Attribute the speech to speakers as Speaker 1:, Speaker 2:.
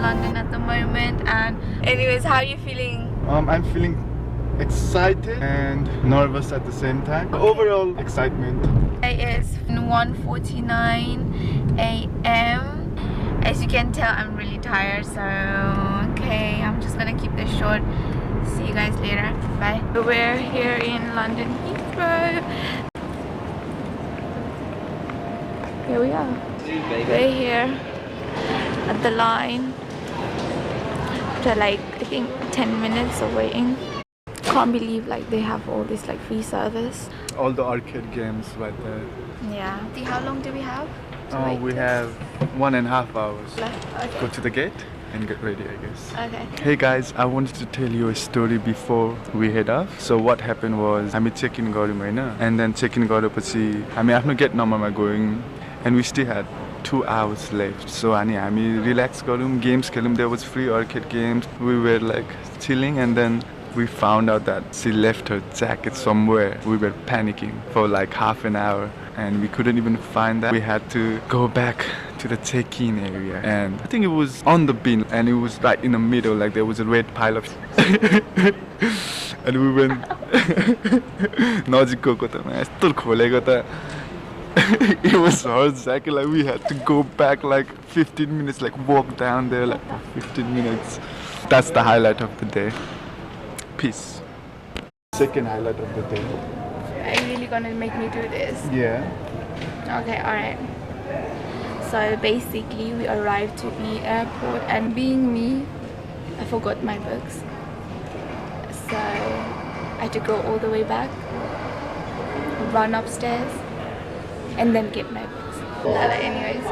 Speaker 1: London at the moment. And anyways, how are you feeling?
Speaker 2: I'm feeling excited and nervous at the same time. Overall excitement.
Speaker 1: It is 1:49 a.m. As you can tell, I'm really tired, so okay, I'm just gonna keep this short. See you guys later. Bye. We're here in London Heathrow. Here we are. We're here at the line after like I think 10 minutes of waiting. Can't believe like they have all this like free service.
Speaker 2: All the arcade games right there.
Speaker 1: Yeah. How long do we have?
Speaker 2: We have 1.5 hours.
Speaker 1: Left. Okay.
Speaker 2: Go to the gate and get ready, I guess.
Speaker 1: Okay.
Speaker 2: Hey guys, I wanted to tell you a story before we head off. So what happened was, हामी check-in गऱ्यौँ हैन, and then check-in गरेपछि हामी आफ्नो gate number गयौँ, and we still had 2 hours left. So हामी relax गऱ्यौँ, games खेल्यौँ. There was free arcade games. We were like chilling, and then we found out that she left her jacket somewhere. We were panicking for like half an hour and we couldn't even find that. We had to go back to the check-in area, and I think it was on the bin, and it was right in the middle, like there was a red pile of and we went नजिकको त यस्तो खोलेको त it was her jacket. Like we had to go back like 15 minutes, like walk down there like 15 minutes. That's the highlight of the day. Peace. Second highlight of the day.
Speaker 1: Are you really gonna make me do this?
Speaker 2: Yeah.
Speaker 1: Okay, alright. So basically we arrived to the airport, and being me, I forgot my books. So I had to go all the way back, run upstairs, and then get my books. Anyways,